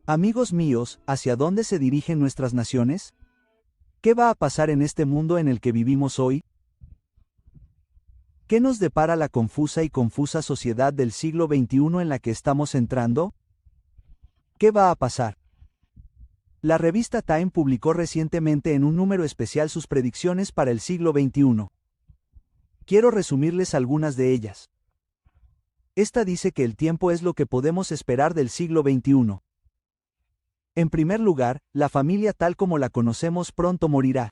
Amigos míos, ¿hacia dónde se dirigen nuestras naciones? ¿Qué va a pasar en este mundo en el que vivimos hoy? ¿Qué nos depara la confusa sociedad del siglo XXI en la que estamos entrando? ¿Qué va a pasar? La revista Time publicó recientemente en un número especial sus predicciones para el siglo XXI. Quiero resumirles algunas de ellas. Esta dice que el tiempo es lo que podemos esperar del siglo XXI. En primer lugar, la familia tal como la conocemos pronto morirá.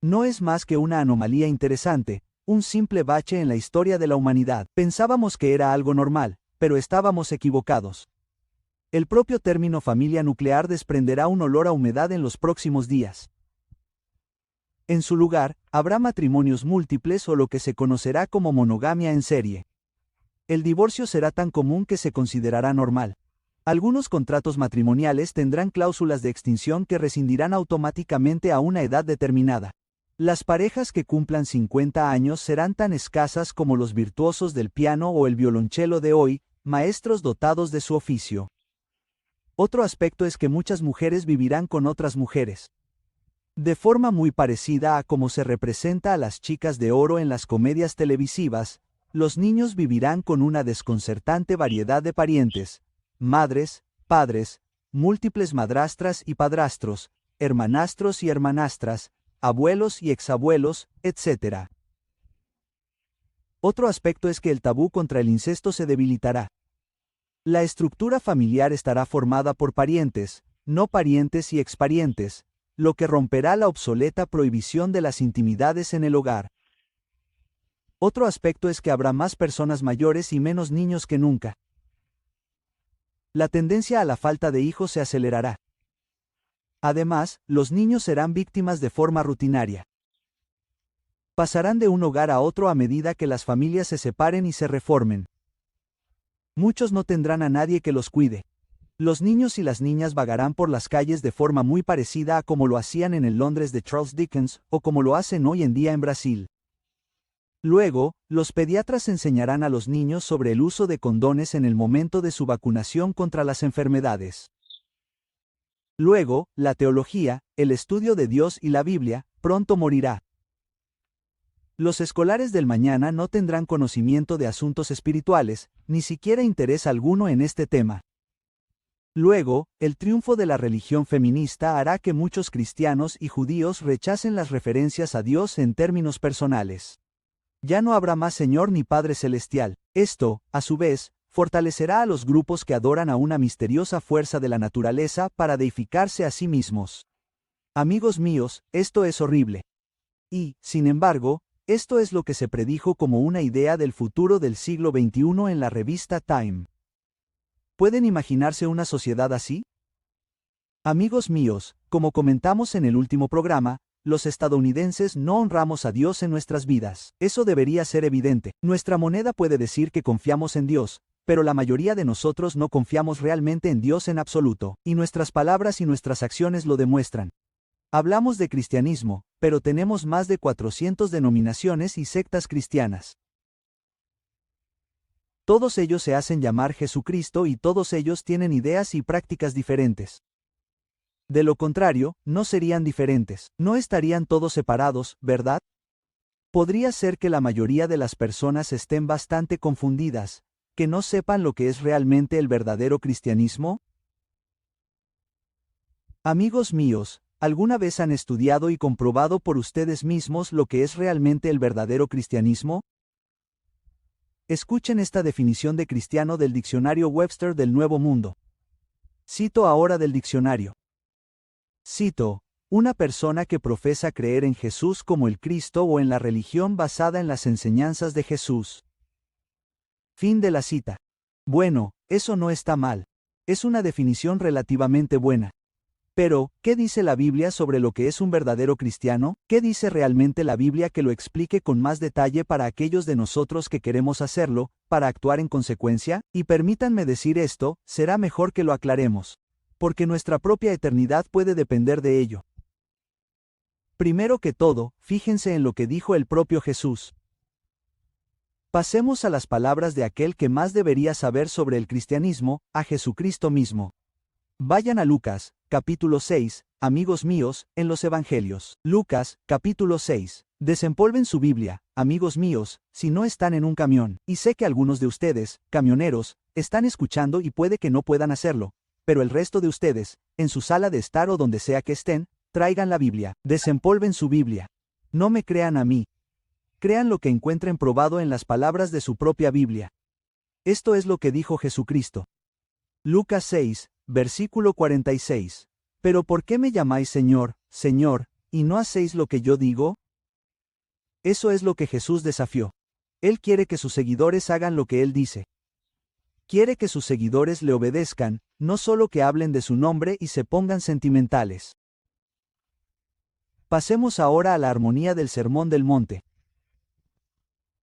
No es más que una anomalía interesante, un simple bache en la historia de la humanidad. Pensábamos que era algo normal, pero estábamos equivocados. El propio término familia nuclear desprenderá un olor a humedad en los próximos días. En su lugar, habrá matrimonios múltiples o lo que se conocerá como monogamia en serie. El divorcio será tan común que se considerará normal. Algunos contratos matrimoniales tendrán cláusulas de extinción que rescindirán automáticamente a una edad determinada. Las parejas que cumplan 50 años serán tan escasas como los virtuosos del piano o el violonchelo de hoy, maestros dotados de su oficio. Otro aspecto es que muchas mujeres vivirán con otras mujeres. De forma muy parecida a cómo se representa a las chicas de oro en las comedias televisivas, los niños vivirán con una desconcertante variedad de parientes, madres, padres, múltiples madrastras y padrastros, hermanastros y hermanastras, abuelos y exabuelos, etc. Otro aspecto es que el tabú contra el incesto se debilitará. La estructura familiar estará formada por parientes, no parientes y exparientes, lo que romperá la obsoleta prohibición de las intimidades en el hogar. Otro aspecto es que habrá más personas mayores y menos niños que nunca. La tendencia a la falta de hijos se acelerará. Además, los niños serán víctimas de forma rutinaria. Pasarán de un hogar a otro a medida que las familias se separen y se reformen. Muchos no tendrán a nadie que los cuide. Los niños y las niñas vagarán por las calles de forma muy parecida a como lo hacían en el Londres de Charles Dickens o como lo hacen hoy en día en Brasil. Luego, los pediatras enseñarán a los niños sobre el uso de condones en el momento de su vacunación contra las enfermedades. Luego, la teología, el estudio de Dios y la Biblia, pronto morirá. Los escolares del mañana no tendrán conocimiento de asuntos espirituales, ni siquiera interés alguno en este tema. Luego, el triunfo de la religión feminista hará que muchos cristianos y judíos rechacen las referencias a Dios en términos personales. Ya no habrá más Señor ni Padre Celestial. Esto, a su vez, fortalecerá a los grupos que adoran a una misteriosa fuerza de la naturaleza para deificarse a sí mismos. Amigos míos, esto es horrible. Y, sin embargo, esto es lo que se predijo como una idea del futuro del siglo XXI en la revista Time. ¿Pueden imaginarse una sociedad así? Amigos míos, como comentamos en el último programa, los estadounidenses no honramos a Dios en nuestras vidas. Eso debería ser evidente. Nuestra moneda puede decir que confiamos en Dios, pero la mayoría de nosotros no confiamos realmente en Dios en absoluto, y nuestras palabras y nuestras acciones lo demuestran. Hablamos de cristianismo, pero tenemos más de 400 denominaciones y sectas cristianas. Todos ellos se hacen llamar Jesucristo y todos ellos tienen ideas y prácticas diferentes. De lo contrario, no serían diferentes, no estarían todos separados, ¿verdad? Podría ser que la mayoría de las personas estén bastante confundidas, que no sepan lo que es realmente el verdadero cristianismo. Amigos míos, ¿alguna vez han estudiado y comprobado por ustedes mismos lo que es realmente el verdadero cristianismo? Escuchen esta definición de cristiano del diccionario Webster del Nuevo Mundo. Cito ahora del diccionario. Cito, una persona que profesa creer en Jesús como el Cristo o en la religión basada en las enseñanzas de Jesús. Fin de la cita. Bueno, eso no está mal. Es una definición relativamente buena. Pero, ¿qué dice la Biblia sobre lo que es un verdadero cristiano? ¿Qué dice realmente la Biblia que lo explique con más detalle para aquellos de nosotros que queremos hacerlo, para actuar en consecuencia? Y permítanme decir esto, será mejor que lo aclaremos. Porque nuestra propia eternidad puede depender de ello. Primero que todo, fíjense en lo que dijo el propio Jesús. Pasemos a las palabras de aquel que más debería saber sobre el cristianismo, a Jesucristo mismo. Vayan a Lucas, capítulo 6, amigos míos, en los Evangelios. Lucas, capítulo 6. Desempolven su Biblia, amigos míos, si no están en un camión, y sé que algunos de ustedes, camioneros, están escuchando y puede que no puedan hacerlo, pero el resto de ustedes, en su sala de estar o donde sea que estén, traigan la Biblia, desempolven su Biblia. No me crean a mí. Crean lo que encuentren probado en las palabras de su propia Biblia. Esto es lo que dijo Jesucristo. Lucas 6, versículo 46. Pero ¿por qué me llamáis Señor, Señor, y no hacéis lo que yo digo? Eso es lo que Jesús desafió. Él quiere que sus seguidores hagan lo que Él dice. Quiere que sus seguidores le obedezcan, no solo que hablen de su nombre y se pongan sentimentales. Pasemos ahora a la armonía del Sermón del Monte.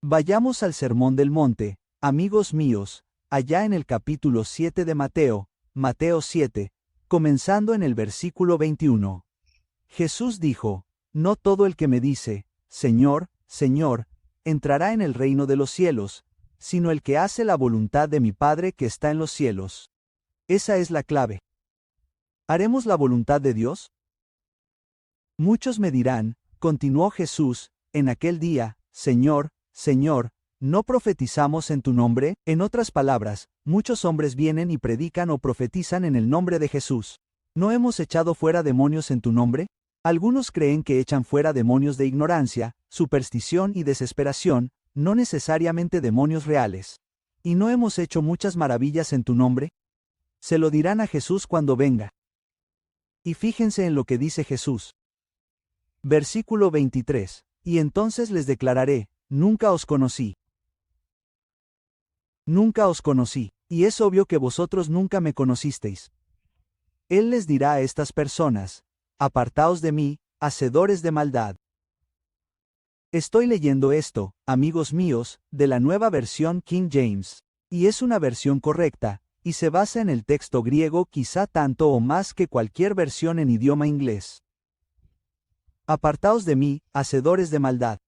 Vayamos al Sermón del Monte, amigos míos, allá en el capítulo 7 de Mateo, Mateo 7, comenzando en el versículo 21. Jesús dijo, no todo el que me dice, Señor, Señor, entrará en el reino de los cielos, sino el que hace la voluntad de mi Padre que está en los cielos. Esa es la clave. ¿Haremos la voluntad de Dios? Muchos me dirán, continuó Jesús, en aquel día, Señor, Señor, ¿no profetizamos en tu nombre? En otras palabras, muchos hombres vienen y predican o profetizan en el nombre de Jesús. ¿No hemos echado fuera demonios en tu nombre? Algunos creen que echan fuera demonios de ignorancia, superstición y desesperación, no necesariamente demonios reales. ¿Y no hemos hecho muchas maravillas en tu nombre? Se lo dirán a Jesús cuando venga. Y fíjense en lo que dice Jesús. Versículo 23. Y entonces les declararé, nunca os conocí. Nunca os conocí, y es obvio que vosotros nunca me conocisteis. Él les dirá a estas personas, apartaos de mí, hacedores de maldad. Estoy leyendo esto, amigos míos, de la nueva versión King James, y es una versión correcta, y se basa en el texto griego quizá tanto o más que cualquier versión en idioma inglés. Apartaos de mí, hacedores de maldad.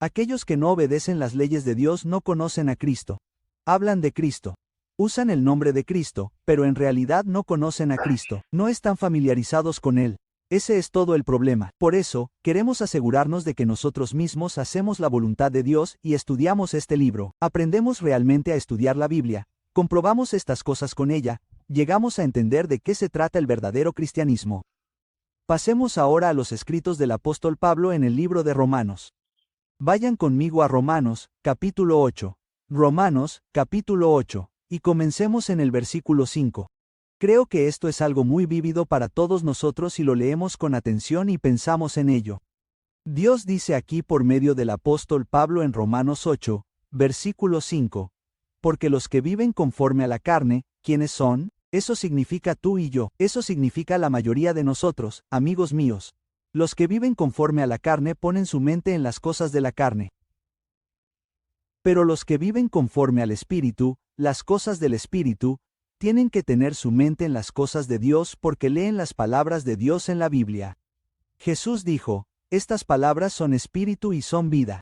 Aquellos que no obedecen las leyes de Dios no conocen a Cristo. Hablan de Cristo. Usan el nombre de Cristo, pero en realidad no conocen a Cristo. No están familiarizados con Él. Ese es todo el problema. Por eso, queremos asegurarnos de que nosotros mismos hacemos la voluntad de Dios y estudiamos este libro. Aprendemos realmente a estudiar la Biblia. Comprobamos estas cosas con ella. Llegamos a entender de qué se trata el verdadero cristianismo. Pasemos ahora a los escritos del apóstol Pablo en el libro de Romanos. Vayan conmigo a Romanos, capítulo 8. Romanos, capítulo 8. Y comencemos en el versículo 5. Creo que esto es algo muy vívido para todos nosotros si lo leemos con atención y pensamos en ello. Dios dice aquí por medio del apóstol Pablo en Romanos 8, versículo 5. Porque los que viven conforme a la carne, ¿quiénes son? Eso significa tú y yo, eso significa la mayoría de nosotros, amigos míos. Los que viven conforme a la carne ponen su mente en las cosas de la carne. Pero los que viven conforme al Espíritu, las cosas del Espíritu, tienen que tener su mente en las cosas de Dios porque leen las palabras de Dios en la Biblia. Jesús dijo, estas palabras son espíritu y son vida.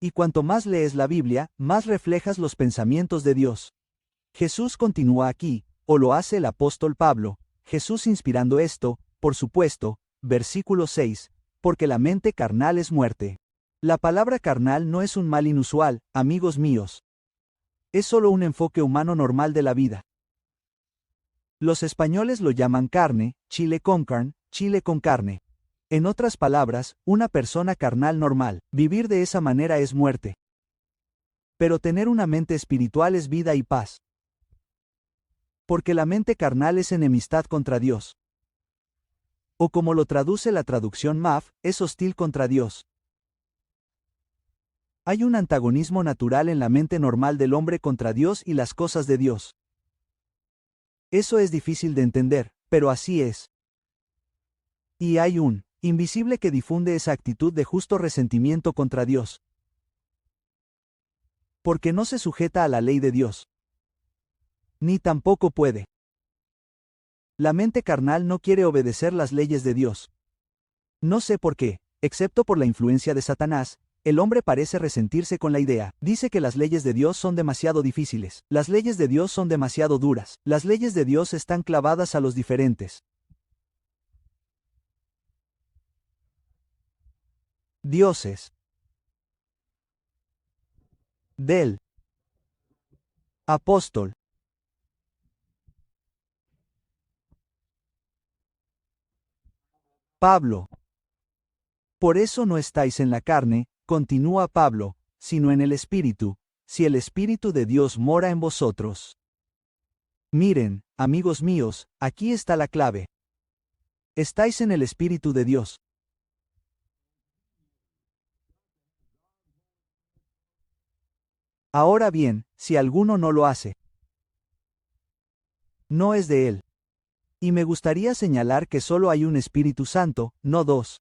Y cuanto más lees la Biblia, más reflejas los pensamientos de Dios. Jesús continúa aquí, o lo hace el apóstol Pablo, Jesús inspirando esto, por supuesto, versículo 6, porque la mente carnal es muerte. La palabra carnal no es un mal inusual, amigos míos. Es solo un enfoque humano normal de la vida. Los españoles lo llaman carne, chile con carne. En otras palabras, una persona carnal normal, vivir de esa manera es muerte. Pero tener una mente espiritual es vida y paz. Porque la mente carnal es enemistad contra Dios. O como lo traduce la traducción MAF, es hostil contra Dios. Hay un antagonismo natural en la mente normal del hombre contra Dios y las cosas de Dios. Eso es difícil de entender, pero así es. Y hay un invisible que difunde esa actitud de justo resentimiento contra Dios. Porque no se sujeta a la ley de Dios. Ni tampoco puede. La mente carnal no quiere obedecer las leyes de Dios. No sé por qué, excepto por la influencia de Satanás, el hombre parece resentirse con la idea. Dice que las leyes de Dios son demasiado difíciles. Las leyes de Dios son demasiado duras. Las leyes de Dios están clavadas a los diferentes dioses del apóstol Pablo. Por eso no estáis en la carne, continúa Pablo, sino en el Espíritu, si el Espíritu de Dios mora en vosotros. Miren, amigos míos, aquí está la clave. Estáis en el Espíritu de Dios. Ahora bien, si alguno no lo hace, no es de él. Y me gustaría señalar que solo hay un Espíritu Santo, no dos.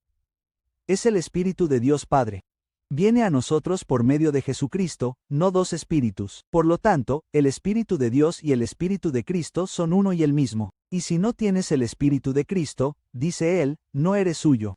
Es el Espíritu de Dios Padre. Viene a nosotros por medio de Jesucristo, no dos espíritus. Por lo tanto, el Espíritu de Dios y el Espíritu de Cristo son uno y el mismo. Y si no tienes el Espíritu de Cristo, dice él, no eres suyo.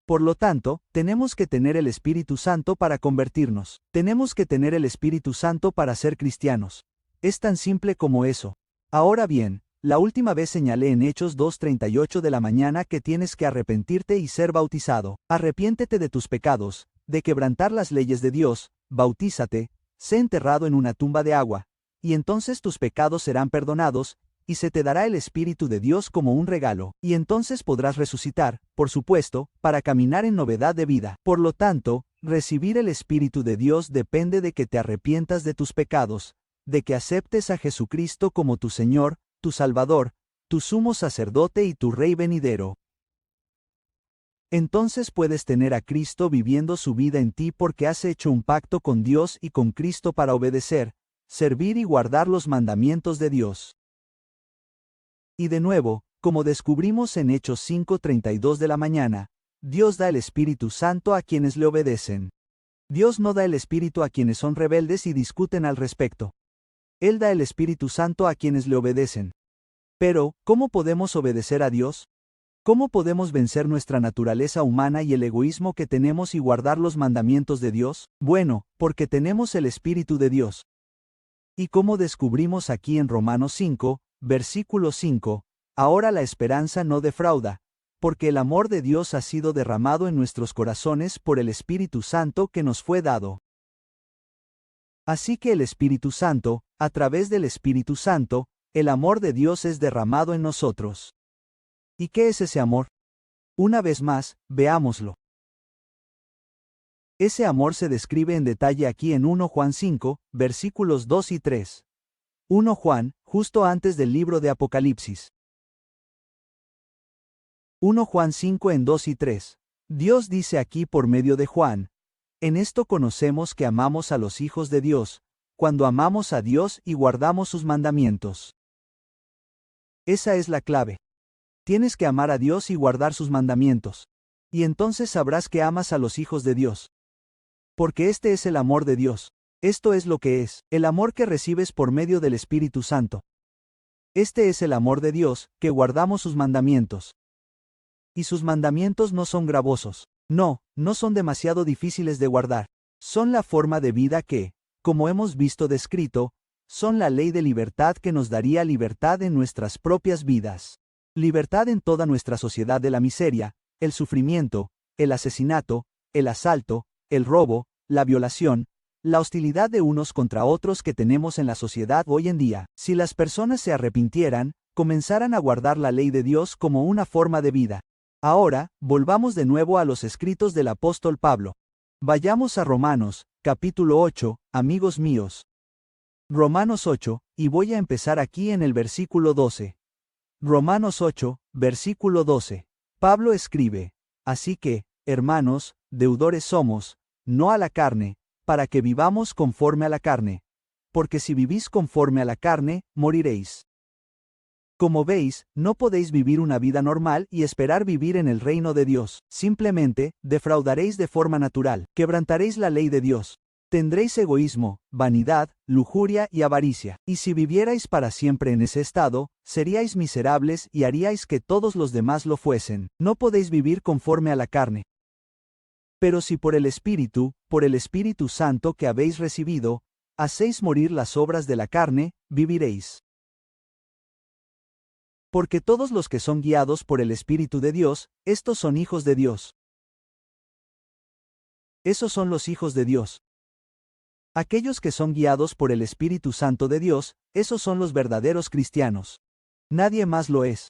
Por lo tanto, tenemos que tener el Espíritu Santo para convertirnos. Tenemos que tener el Espíritu Santo para ser cristianos. Es tan simple como eso. Ahora bien, la última vez señalé en Hechos 2:38 de la mañana que tienes que arrepentirte y ser bautizado. Arrepiéntete de tus pecados, de quebrantar las leyes de Dios, bautízate, sé enterrado en una tumba de agua, y entonces tus pecados serán perdonados, y se te dará el Espíritu de Dios como un regalo, y entonces podrás resucitar, por supuesto, para caminar en novedad de vida. Por lo tanto, recibir el Espíritu de Dios depende de que te arrepientas de tus pecados, de que aceptes a Jesucristo como tu Señor, tu Salvador, tu sumo sacerdote y tu Rey venidero. Entonces puedes tener a Cristo viviendo su vida en ti porque has hecho un pacto con Dios y con Cristo para obedecer, servir y guardar los mandamientos de Dios. Y de nuevo, como descubrimos en Hechos 5:32 de la mañana, Dios da el Espíritu Santo a quienes le obedecen. Dios no da el Espíritu a quienes son rebeldes y discuten al respecto. Él da el Espíritu Santo a quienes le obedecen. Pero, ¿cómo podemos obedecer a Dios? ¿Cómo podemos vencer nuestra naturaleza humana y el egoísmo que tenemos y guardar los mandamientos de Dios? Bueno, porque tenemos el Espíritu de Dios. Y como descubrimos aquí en Romanos 5, versículo 5, ahora la esperanza no defrauda, porque el amor de Dios ha sido derramado en nuestros corazones por el Espíritu Santo que nos fue dado. Así que el Espíritu Santo, a través del Espíritu Santo, el amor de Dios es derramado en nosotros. ¿Y qué es ese amor? Una vez más, veámoslo. Ese amor se describe en detalle aquí en 1 Juan 5, versículos 2 y 3. 1 Juan, justo antes del libro de Apocalipsis. 1 Juan 5 en 2 y 3. Dios dice aquí por medio de Juan, en esto conocemos que amamos a los hijos de Dios, cuando amamos a Dios y guardamos sus mandamientos. Esa es la clave. Tienes que amar a Dios y guardar sus mandamientos. Y entonces sabrás que amas a los hijos de Dios. Porque este es el amor de Dios. Esto es lo que es, el amor que recibes por medio del Espíritu Santo. Este es el amor de Dios, que guardamos sus mandamientos. Y sus mandamientos no son gravosos. No, no son demasiado difíciles de guardar. Son la forma de vida que, como hemos visto descrito, son la ley de libertad que nos daría libertad en nuestras propias vidas. Libertad en toda nuestra sociedad de la miseria, el sufrimiento, el asesinato, el asalto, el robo, la violación, la hostilidad de unos contra otros que tenemos en la sociedad hoy en día. Si las personas se arrepintieran, comenzaran a guardar la ley de Dios como una forma de vida. Ahora, volvamos de nuevo a los escritos del apóstol Pablo. Vayamos a Romanos, capítulo 8, amigos míos. Romanos 8, y voy a empezar aquí en el versículo 12. Romanos 8, versículo 12. Pablo escribe, así que, hermanos, deudores somos, no a la carne, para que vivamos conforme a la carne. Porque si vivís conforme a la carne, moriréis. Como veis, no podéis vivir una vida normal y esperar vivir en el reino de Dios. Simplemente, defraudaréis de forma natural, quebrantaréis la ley de Dios. Tendréis egoísmo, vanidad, lujuria y avaricia. Y si vivierais para siempre en ese estado, seríais miserables y haríais que todos los demás lo fuesen. No podéis vivir conforme a la carne. Pero si por el Espíritu Santo que habéis recibido, hacéis morir las obras de la carne, viviréis. Porque todos los que son guiados por el Espíritu de Dios, estos son hijos de Dios. Esos son los hijos de Dios. Aquellos que son guiados por el Espíritu Santo de Dios, esos son los verdaderos cristianos. Nadie más lo es.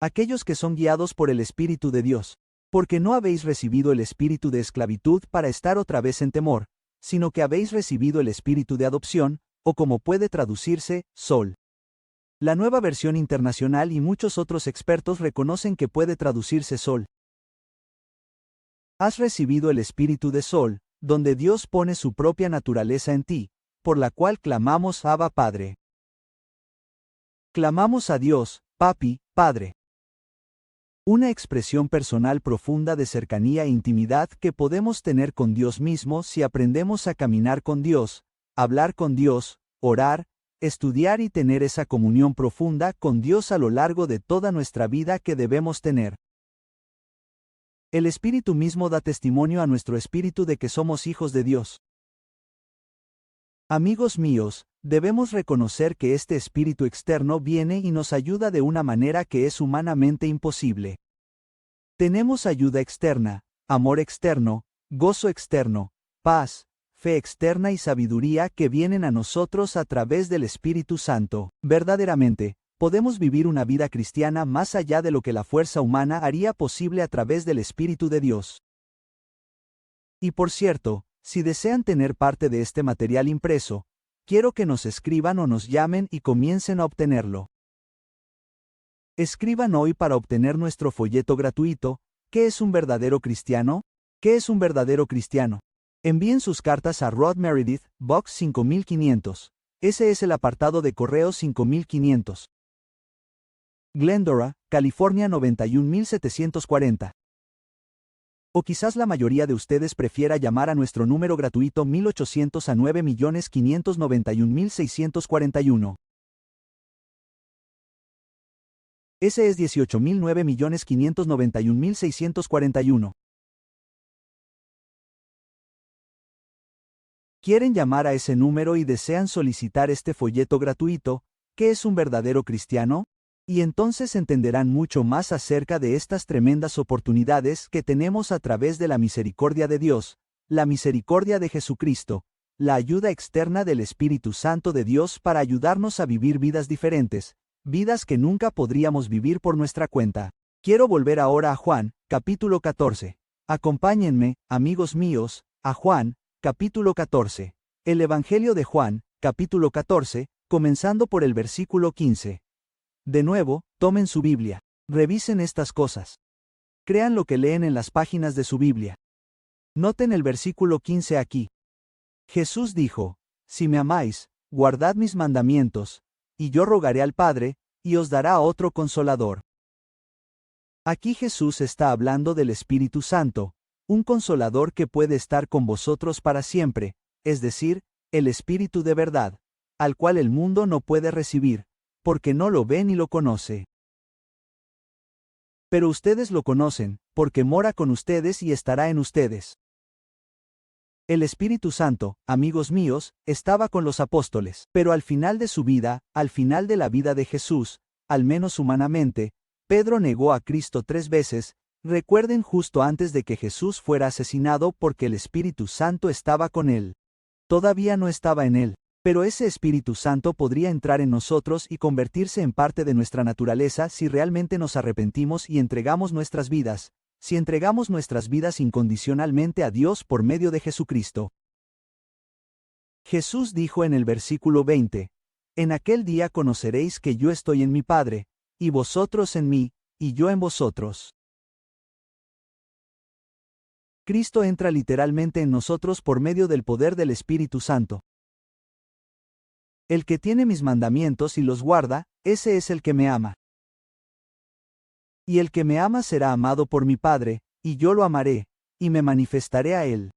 Aquellos que son guiados por el Espíritu de Dios. Porque no habéis recibido el espíritu de esclavitud para estar otra vez en temor, sino que habéis recibido el espíritu de adopción, o como puede traducirse, Sol. La Nueva Versión Internacional y muchos otros expertos reconocen que puede traducirse Sol. Has recibido el espíritu de Sol, donde Dios pone su propia naturaleza en ti, por la cual clamamos Abba Padre. Clamamos a Dios, Papi, Padre. Una expresión personal profunda de cercanía e intimidad que podemos tener con Dios mismo si aprendemos a caminar con Dios, hablar con Dios, orar, estudiar y tener esa comunión profunda con Dios a lo largo de toda nuestra vida que debemos tener. El Espíritu mismo da testimonio a nuestro espíritu de que somos hijos de Dios. Amigos míos, debemos reconocer que este espíritu externo viene y nos ayuda de una manera que es humanamente imposible. Tenemos ayuda externa, amor externo, gozo externo, paz, fe externa y sabiduría que vienen a nosotros a través del Espíritu Santo. Verdaderamente, podemos vivir una vida cristiana más allá de lo que la fuerza humana haría posible a través del Espíritu de Dios. Y por cierto, si desean tener parte de este material impreso, quiero que nos escriban o nos llamen y comiencen a obtenerlo. Escriban hoy para obtener nuestro folleto gratuito. ¿Qué es un verdadero cristiano? ¿Qué es un verdadero cristiano? Envíen sus cartas a Rod Meredith, Box 5500. Ese es el apartado de correo 5500. Glendora, California 91740. O quizás la mayoría de ustedes prefiera llamar a nuestro número gratuito 1800 a 9.591.641. Ese es 18.009.591.641. ¿Quieren llamar a ese número y desean solicitar este folleto gratuito? ¿Qué es un verdadero cristiano? Y entonces entenderán mucho más acerca de estas tremendas oportunidades que tenemos a través de la misericordia de Dios, la misericordia de Jesucristo, la ayuda externa del Espíritu Santo de Dios para ayudarnos a vivir vidas diferentes, vidas que nunca podríamos vivir por nuestra cuenta. Quiero volver ahora a Juan, capítulo 14. Acompáñenme, amigos míos, a Juan, capítulo 14. El Evangelio de Juan, capítulo 14, comenzando por el versículo 15. De nuevo, tomen su Biblia. Revisen estas cosas. Crean lo que leen en las páginas de su Biblia. Noten el versículo 15 aquí. Jesús dijo: Si me amáis, guardad mis mandamientos, y yo rogaré al Padre, y os dará otro consolador. Aquí Jesús está hablando del Espíritu Santo, un consolador que puede estar con vosotros para siempre, es decir, el Espíritu de verdad, al cual el mundo no puede recibir, porque no lo ve ni lo conoce. Pero ustedes lo conocen, porque mora con ustedes y estará en ustedes. El Espíritu Santo, amigos míos, estaba con los apóstoles, pero al final de su vida, al final de la vida de Jesús, al menos humanamente, Pedro negó a Cristo 3 veces. Recuerden justo antes de que Jesús fuera asesinado porque el Espíritu Santo estaba con él. Todavía no estaba en él. Pero ese Espíritu Santo podría entrar en nosotros y convertirse en parte de nuestra naturaleza si realmente nos arrepentimos y entregamos nuestras vidas, si entregamos nuestras vidas incondicionalmente a Dios por medio de Jesucristo. Jesús dijo en el versículo 20, En aquel día conoceréis que yo estoy en mi Padre, y vosotros en mí, y yo en vosotros. Cristo entra literalmente en nosotros por medio del poder del Espíritu Santo. El que tiene mis mandamientos y los guarda, ese es el que me ama. Y el que me ama será amado por mi Padre, y yo lo amaré, y me manifestaré a él.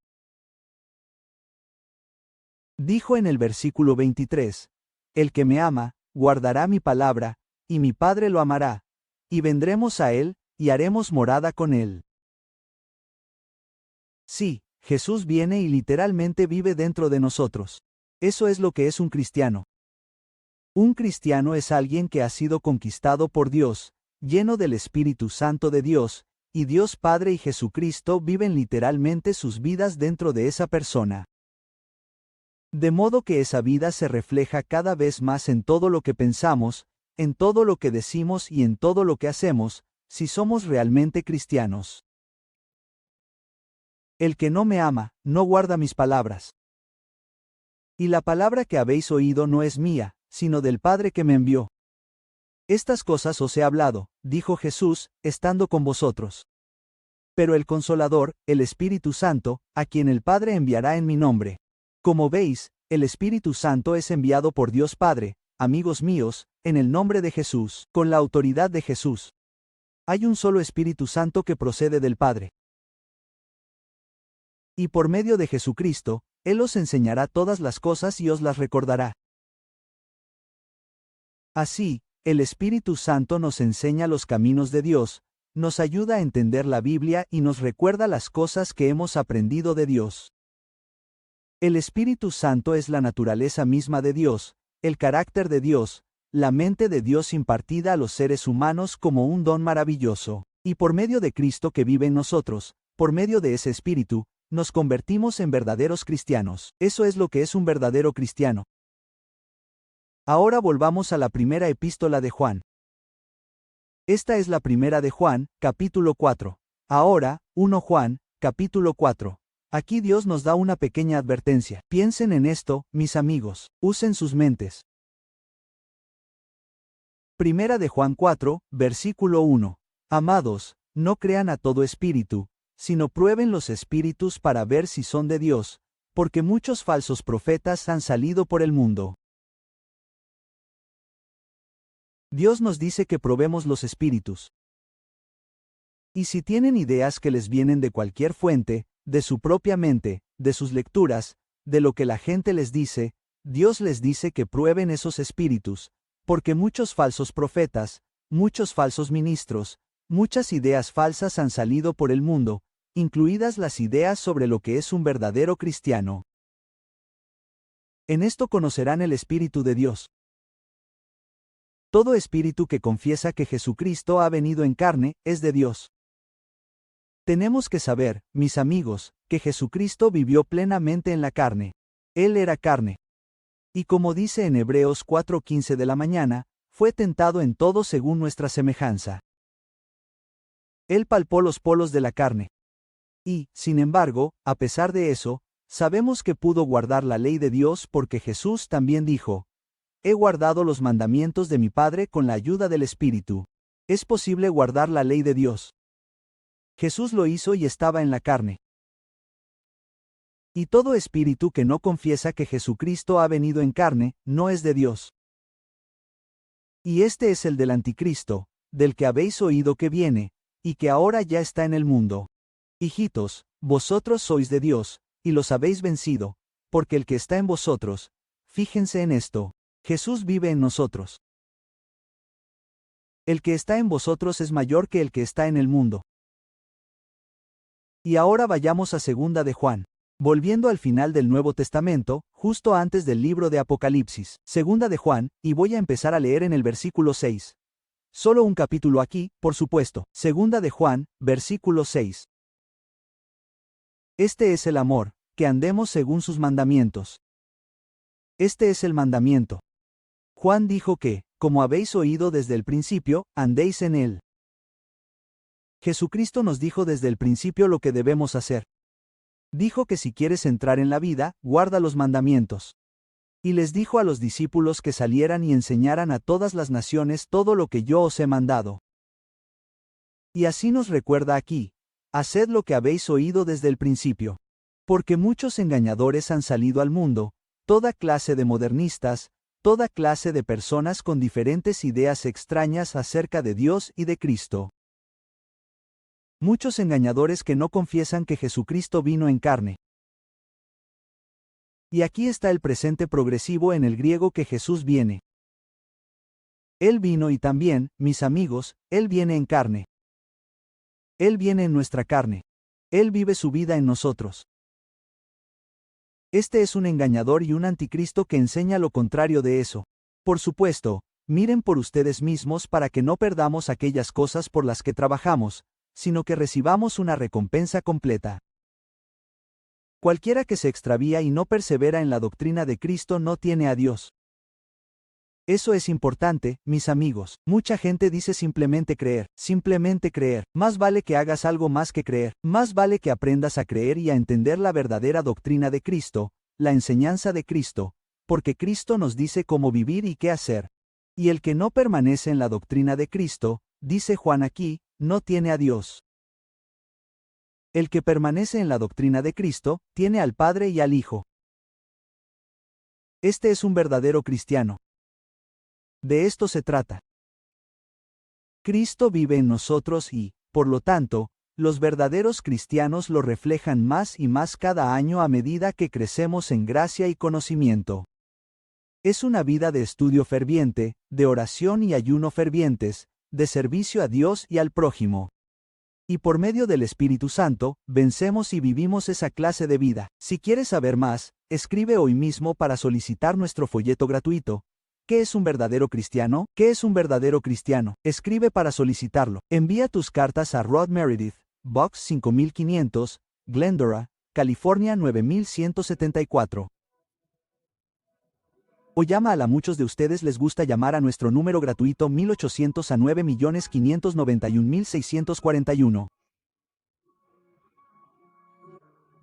Dijo en el versículo 23, El que me ama, guardará mi palabra, y mi Padre lo amará, y vendremos a él, y haremos morada con él. Sí, Jesús viene y literalmente vive dentro de nosotros. Eso es lo que es un cristiano. Un cristiano es alguien que ha sido conquistado por Dios, lleno del Espíritu Santo de Dios, y Dios Padre y Jesucristo viven literalmente sus vidas dentro de esa persona. De modo que esa vida se refleja cada vez más en todo lo que pensamos, en todo lo que decimos y en todo lo que hacemos, si somos realmente cristianos. El que no me ama, no guarda mis palabras. Y la palabra que habéis oído no es mía, sino del Padre que me envió. Estas cosas os he hablado, dijo Jesús, estando con vosotros. Pero el Consolador, el Espíritu Santo, a quien el Padre enviará en mi nombre. Como veis, el Espíritu Santo es enviado por Dios Padre, amigos míos, en el nombre de Jesús, con la autoridad de Jesús. Hay un solo Espíritu Santo que procede del Padre. Y por medio de Jesucristo, Él os enseñará todas las cosas y os las recordará. Así, el Espíritu Santo nos enseña los caminos de Dios, nos ayuda a entender la Biblia y nos recuerda las cosas que hemos aprendido de Dios. El Espíritu Santo es la naturaleza misma de Dios, el carácter de Dios, la mente de Dios impartida a los seres humanos como un don maravilloso, y por medio de Cristo que vive en nosotros, por medio de ese Espíritu, nos convertimos en verdaderos cristianos. Eso es lo que es un verdadero cristiano. Ahora volvamos a la primera epístola de Juan. Esta es la primera de Juan, capítulo 4. Ahora, 1 Juan, capítulo 4. Aquí Dios nos da una pequeña advertencia. Piensen en esto, mis amigos, usen sus mentes. Primera de Juan 4, versículo 1. Amados, no crean a todo espíritu, sino prueben los espíritus para ver si son de Dios, porque muchos falsos profetas han salido por el mundo. Dios nos dice que probemos los espíritus. Y si tienen ideas que les vienen de cualquier fuente, de su propia mente, de sus lecturas, de lo que la gente les dice, Dios les dice que prueben esos espíritus, porque muchos falsos profetas, muchos falsos ministros, muchas ideas falsas han salido por el mundo, incluidas las ideas sobre lo que es un verdadero cristiano. En esto conocerán el Espíritu de Dios. Todo espíritu que confiesa que Jesucristo ha venido en carne, es de Dios. Tenemos que saber, mis amigos, que Jesucristo vivió plenamente en la carne. Él era carne. Y como dice en Hebreos 4:15 de la mañana, fue tentado en todo según nuestra semejanza. Él palpó los polos de la carne. Y, sin embargo, a pesar de eso, sabemos que pudo guardar la ley de Dios porque Jesús también dijo: he guardado los mandamientos de mi Padre con la ayuda del Espíritu. Es posible guardar la ley de Dios. Jesús lo hizo y estaba en la carne. Y todo espíritu que no confiesa que Jesucristo ha venido en carne, no es de Dios. Y este es el del anticristo, del que habéis oído que viene, y que ahora ya está en el mundo. Hijitos, vosotros sois de Dios, y los habéis vencido, porque el que está en vosotros, fíjense en esto, Jesús vive en nosotros. El que está en vosotros es mayor que el que está en el mundo. Y ahora vayamos a segunda de Juan. Volviendo al final del Nuevo Testamento, justo antes del libro de Apocalipsis, segunda de Juan, y voy a empezar a leer en el versículo 6. Solo un capítulo aquí, por supuesto. Segunda de Juan, versículo 6. Este es el amor, que andemos según sus mandamientos. Este es el mandamiento. Juan dijo que, como habéis oído desde el principio, andéis en él. Jesucristo nos dijo desde el principio lo que debemos hacer. Dijo que si quieres entrar en la vida, guarda los mandamientos. Y les dijo a los discípulos que salieran y enseñaran a todas las naciones todo lo que yo os he mandado. Y así nos recuerda aquí: haced lo que habéis oído desde el principio. Porque muchos engañadores han salido al mundo, toda clase de modernistas, toda clase de personas con diferentes ideas extrañas acerca de Dios y de Cristo. Muchos engañadores que no confiesan que Jesucristo vino en carne. Y aquí está el presente progresivo en el griego que Jesús viene. Él vino y también, mis amigos, Él viene en carne. Él viene en nuestra carne. Él vive su vida en nosotros. Este es un engañador y un anticristo que enseña lo contrario de eso. Por supuesto, miren por ustedes mismos para que no perdamos aquellas cosas por las que trabajamos, sino que recibamos una recompensa completa. Cualquiera que se extravía y no persevera en la doctrina de Cristo no tiene a Dios. Eso es importante, mis amigos. Mucha gente dice simplemente creer, simplemente creer. Más vale que hagas algo más que creer. Más vale que aprendas a creer y a entender la verdadera doctrina de Cristo, la enseñanza de Cristo, porque Cristo nos dice cómo vivir y qué hacer. Y el que no permanece en la doctrina de Cristo, dice Juan aquí, no tiene a Dios. El que permanece en la doctrina de Cristo, tiene al Padre y al Hijo. Este es un verdadero cristiano. De esto se trata. Cristo vive en nosotros y, por lo tanto, los verdaderos cristianos lo reflejan más y más cada año a medida que crecemos en gracia y conocimiento. Es una vida de estudio ferviente, de oración y ayuno fervientes, de servicio a Dios y al prójimo. Y por medio del Espíritu Santo, vencemos y vivimos esa clase de vida. Si quieres saber más, escribe hoy mismo para solicitar nuestro folleto gratuito. ¿Qué es un verdadero cristiano? ¿Qué es un verdadero cristiano? Escribe para solicitarlo. Envía tus cartas a Rod Meredith, Box 5500, Glendora, California 9174. O llama a muchos de ustedes les gusta llamar a nuestro número gratuito 1800 a 9.591.641.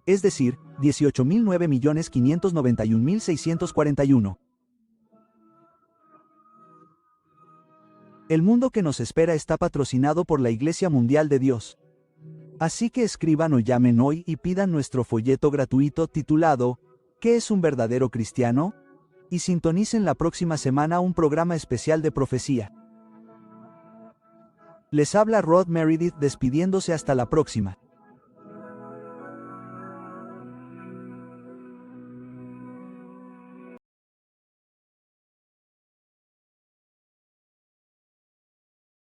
Es decir, 18.009.591.641. El mundo que nos espera está patrocinado por la Iglesia Mundial de Dios. Así que escriban o llamen hoy y pidan nuestro folleto gratuito titulado ¿Qué es un verdadero cristiano? Y sintonicen la próxima semana un programa especial de profecía. Les habla Rod Meredith despidiéndose hasta la próxima.